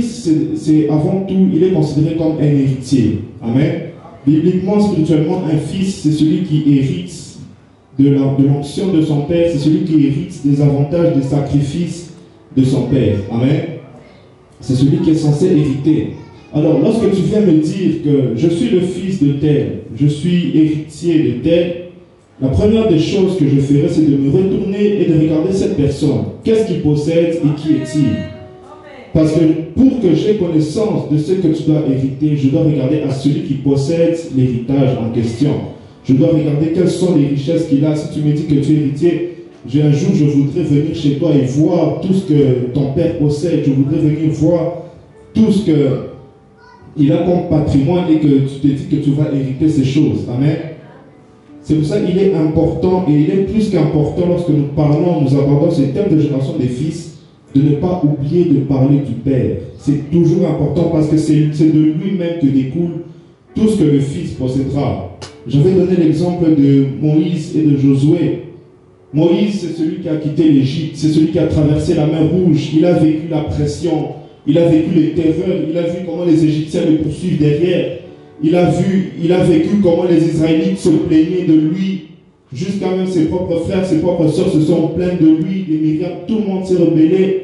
fils, c'est avant tout, il est considéré comme un héritier. Amen. Bibliquement, spirituellement, un fils, c'est celui qui hérite de l'onction de son père, c'est celui qui hérite des avantages, des sacrifices de son père. Amen. C'est celui qui est censé hériter. Alors, lorsque tu viens me dire que je suis le fils de tel, je suis héritier de tel, la première des choses que je ferai, c'est de me retourner et de regarder cette personne. Qu'est-ce qu'il possède et qui est-il? Parce que pour que j'aie connaissance de ce que tu dois hériter, je dois regarder à celui qui possède l'héritage en question. Je dois regarder quelles sont les richesses qu'il a. Si tu me dis que tu es héritier, un jour je voudrais venir chez toi et voir tout ce que ton père possède. Je voudrais venir voir tout ce qu'il a comme patrimoine et que tu te dis que tu vas hériter ces choses. Amen. C'est pour ça qu'il est important et il est plus qu'important lorsque nous parlons, nous abordons ce thème de génération des fils, de ne pas oublier de parler du Père. C'est toujours important parce que c'est de lui-même que découle tout ce que le Fils possédera. J'avais donné l'exemple de Moïse et de Josué. Moïse, c'est celui qui a quitté l'Égypte, c'est celui qui a traversé la mer Rouge. Il a vécu la pression, il a vécu les terreurs, il a vu comment les Égyptiens le poursuivent derrière. Il a vécu comment les Israélites se plaignaient de lui. Jusqu'à même ses propres frères, ses propres sœurs se sont plaints de lui, de Myriam, tout le monde s'est rebellé.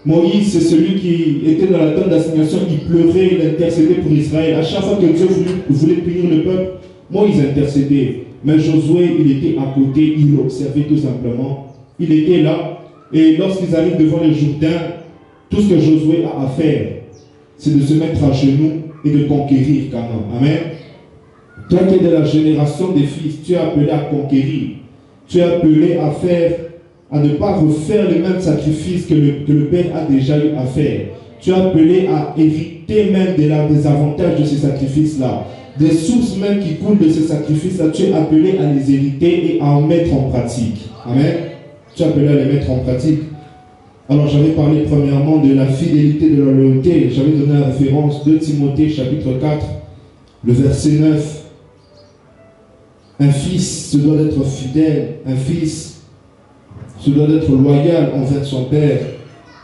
Moïse, c'est celui qui était dans la tente d'assignation, il pleurait, il intercédait pour Israël. À chaque fois que Dieu voulait punir le peuple, Moïse intercédait. Mais Josué, il était à côté, il observait tout simplement. Il était là, et lorsqu'ils arrivent devant le Jourdain, tout ce que Josué a à faire, c'est de se mettre à genoux et de conquérir Canaan. Amen. Toi qui es de la génération des fils, tu es appelé à conquérir. Tu es appelé à ne pas refaire le même sacrifice que le Père a déjà eu à faire. Tu es appelé à hériter même des avantages de ces sacrifices-là. Des sources même qui coulent de ces sacrifices-là, tu es appelé à les hériter et à en mettre en pratique. Amen. Tu es appelé à les mettre en pratique. Alors j'avais parlé premièrement de la fidélité, de la loyauté. J'avais donné la référence de Timothée chapitre 4, le verset 9. Un fils se doit d'être fidèle, un fils se doit d'être loyal envers son père.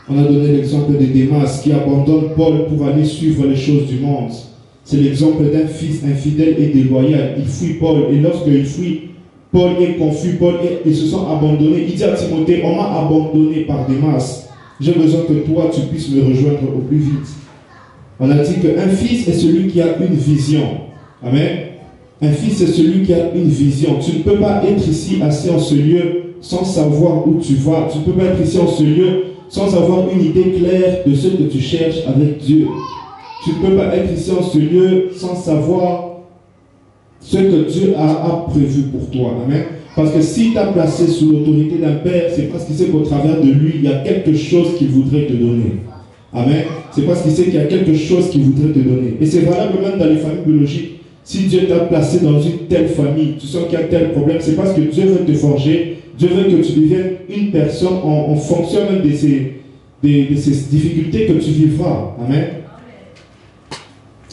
On a donné l'exemple de Démas qui abandonne Paul pour aller suivre les choses du monde. C'est l'exemple d'un fils infidèle et déloyal. Il fuit Paul et lorsqu'il fuit, Paul est confus, ils se sont abandonnés. Il dit à Timothée, on m'a abandonné par Démas. J'ai besoin que toi, tu puisses me rejoindre au plus vite. On a dit qu'un fils est celui qui a une vision. Amen. Un fils est celui qui a une vision. Tu ne peux pas être ici assis en ce lieu sans savoir où tu vas. Tu ne peux pas être ici en ce lieu sans avoir une idée claire de ce que tu cherches avec Dieu. Tu ne peux pas être ici en ce lieu sans savoir ce que Dieu a prévu pour toi. Amen. Parce que s'il t'a placé sous l'autorité d'un père, c'est parce qu'il sait qu'au travers de lui, il y a quelque chose qu'il voudrait te donner. Amen. C'est parce qu'il sait qu'il y a quelque chose qu'il voudrait te donner. Et c'est valable même dans les familles biologiques. Si Dieu t'a placé dans une telle famille, tu sens qu'il y a tel problème, c'est parce que Dieu veut te forger. Dieu veut que tu deviennes une personne en fonction même de ces difficultés que tu vivras. Amen.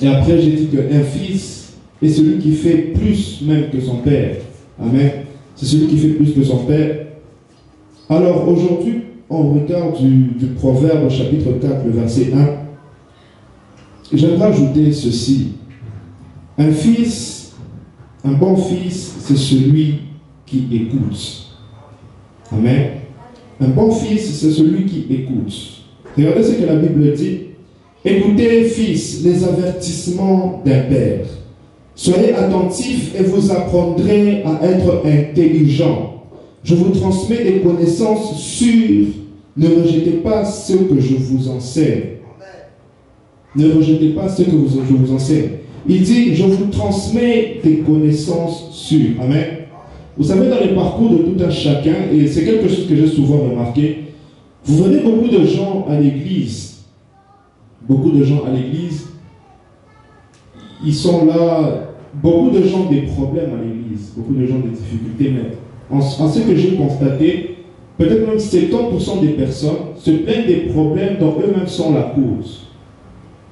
Et après, j'ai dit qu'un fils est celui qui fait plus même que son père. Amen. C'est celui qui fait plus que son père. Alors aujourd'hui, on regarde du Proverbe au chapitre 4, le verset 1. J'aimerais ajouter ceci. Un fils, un bon fils, c'est celui qui écoute. Amen. Un bon fils, c'est celui qui écoute. Regardez ce que la Bible dit. Écoutez, fils, les avertissements d'un père. Soyez attentifs et vous apprendrez à être intelligent. Je vous transmets des connaissances sûres. Ne rejetez pas ce que je vous enseigne. Ne rejetez pas ce que je vous enseigne. Il dit, je vous transmets des connaissances sûres. Amen. Vous savez, dans les parcours de tout un chacun, et c'est quelque chose que j'ai souvent remarqué, vous voyez beaucoup de gens à l'église. Beaucoup de gens à l'église, ils sont là. Beaucoup de gens ont des problèmes à l'église. Beaucoup de gens ont des difficultés. Mais en ce que j'ai constaté, peut-être même 70% des personnes se plaignent des problèmes dont eux-mêmes sont la cause.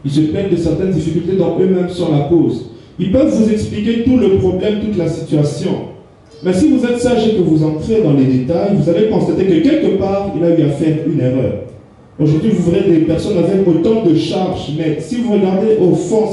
Ils se plaignent de certaines difficultés dont eux-mêmes sont la cause. Ils peuvent vous expliquer tout le problème, toute la situation. Mais si vous êtes sage et que vous entrez dans les détails, vous allez constater que quelque part, il a eu à faire une erreur. Aujourd'hui, vous verrez des personnes avec autant de charges, mais si vous regardez au fond,